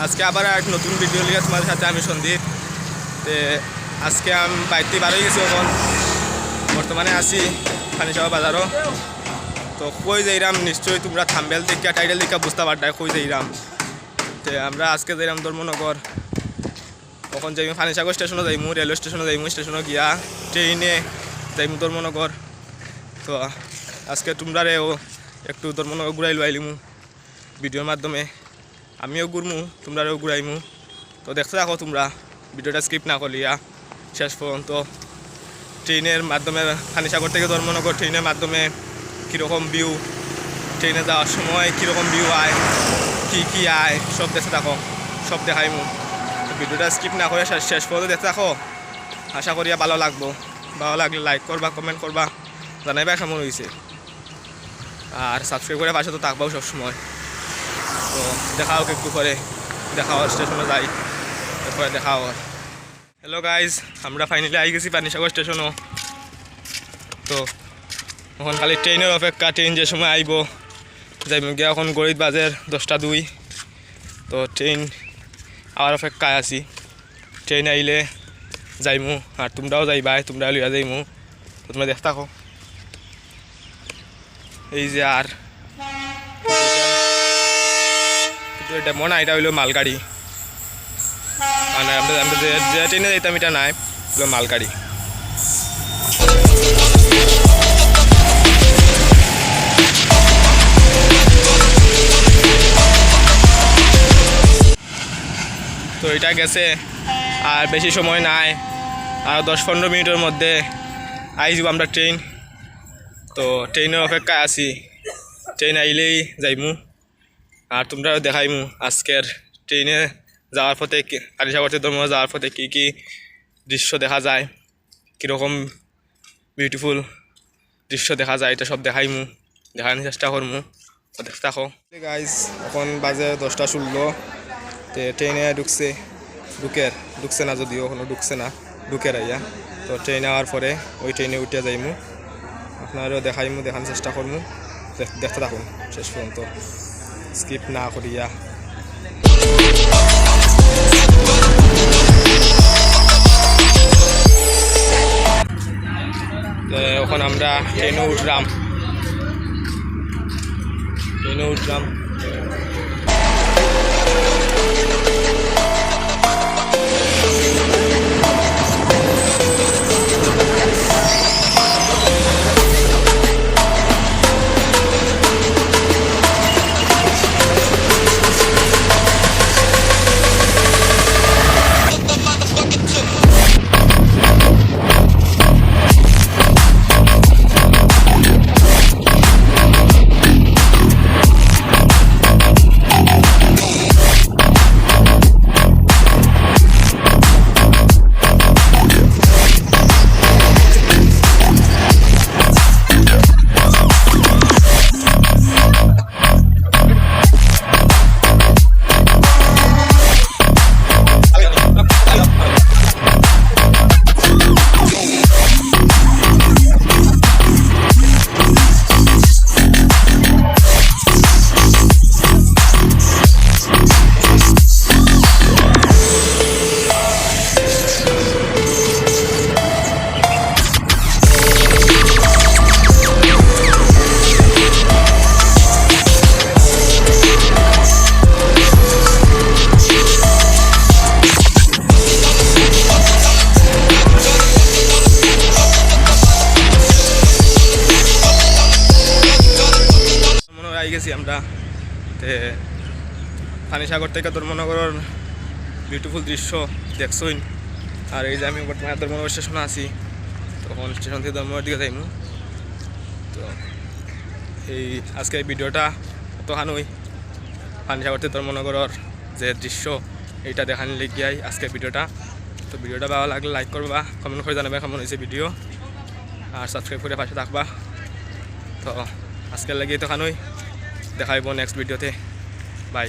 আজকে আবার এক নতুন ভিডিও লিয়ে তোমাদের সাথে আমি সন্দীপ। আজকে আমি বাইতে বার হয়ে গেছি, এখন বর্তমানে আছি পানিসাগর বাজারও। তো কই যাইরাম নিশ্চয়ই তোমরা থাম্বেল দেখা টাইটেল দেখা বুঝতে পারতাই কই যাইরাম। আমরা আজকে যাইরাম ধর্মনগর। তখন যাইমু পানিসাগর স্টেশনে যাইমু, রেলওয়ে স্টেশনে যাইমু, স্টেশনে গিয়া ট্রেনে যাইমু ধর্মনগর। তো আজকে তোমরারেও একটু ধর্মনগর ঘুরাই লইলিমু ভিডিওর মাধ্যমে, আমিও ঘুরমু তোমরাও ঘুরাইমু। তো দেখতে থাকো তোমরা ভিডিওটা স্কিপ না করিয়া শেষ পর্যন্ত। ট্রেনের মাধ্যমে পানিসাগর থেকে ধর্মনগর ট্রেনের মাধ্যমে কীরকম ভিউ, ট্রেনে যাওয়ার সময় কীরকম ভিউ আয়, কী আয় সব দেখতে থাকো, সব দেখাইমু। তো ভিডিওটা স্কিপ না করে শেষ পর্যন্ত দেখতে থাকো, আশা করিয়া ভালো লাগবো। ভালো লাগলে লাইক করবা, কমেন্ট করবা, জানাইবা কেমন হয়েছে, আর সাবস্ক্রাইব করে পাশে তো থাকবাও সবসময়। তো দেখা হোক একটু পরে, দেখা হওয়ার স্টেশনে যাই, এরপরে দেখা হওয়ার। হ্যালো গাইজ, আমরা ফাইনালি আই গেছি পানিসাগর স্টেশনও। তো এখন খালি ট্রেনের অপেক্ষা, ট্রেন যে সময় আইব যাইমু গিয়া। এখন গড়িত বাজে 10:02। তো ট্রেন আবার অপেক্ষায় আছি, ট্রেন আইলে যাইমু, আর তোমরাও যাইবা, তোমরা লইয়া যাইমু। তো তোমরা দেখতে থাকো। এই যে আর এটা মনে হয় এটা হইলো মালগাড়ি, মানে আমরা যে ট্রেনে যাইতাম এটা নাই, হইলো মালগাড়ি। তো এটা গেছে, আর বেশি সময় নাই, আর 10-15 মিনিটের মধ্যে আই যাব আমরা ট্রেন। তো ট্রেনের অপেক্ষায় আছি, ট্রেন আইলেই যাইমু, আর তোমরাও দেখাইমু আজকের ট্রেনে যাওয়ার পথে, পানিসাগর থেকে ধর্মনগর যাওয়ার পথে কী কী দৃশ্য দেখা যায়, কীরকম বিউটিফুল দৃশ্য দেখা যায়, এটা সব দেখাইমু, দেখানোর চেষ্টা করমু। তো দেখতে থাকো গাইজ। এখন বাজে 10:16। তো ট্রেনে ঢুকছে না, যদিও এখনো ঢুকছে না, ঢুকে রাইয়া। তো ট্রেনে আওয়ার পরে ওই ট্রেনে উঠে যাইমু, আপনারও দেখাইমু, দেখানোর চেষ্টা করমু। দেখতে থাকুন শেষ পর্যন্ত, স্কিপ না করিয়া। এখন আমরা ট্রেনে উঠলাম। গেছি আমরা পানিসাগর থেকে ধর্মনগরের বিউটিফুল দৃশ্য দেখছই। আর এই যে আমি বর্তমানে ধর্মনগর স্টেশনে আছি, তখন স্টেশন থেকে ধর্মনগর দিকে যাইমু। তো এই আজকে এই ভিডিওটা অতখানই পানিসাগর থেকে ধর্মনগরের যে দৃশ্য এইটা দেখানি লেগিয়াই আজকে ভিডিওটা। তো ভিডিওটা ভালো লাগলে লাইক করবা, কমেন্ট করে জানাবে কেমন হয়েছে ভিডিও, আর সাবস্ক্রাইব করে পাশে থাকবা। তো আজকের লাগিয়ে তখানই, দেখাইব নেক্সট ভিডিওতে। বাই।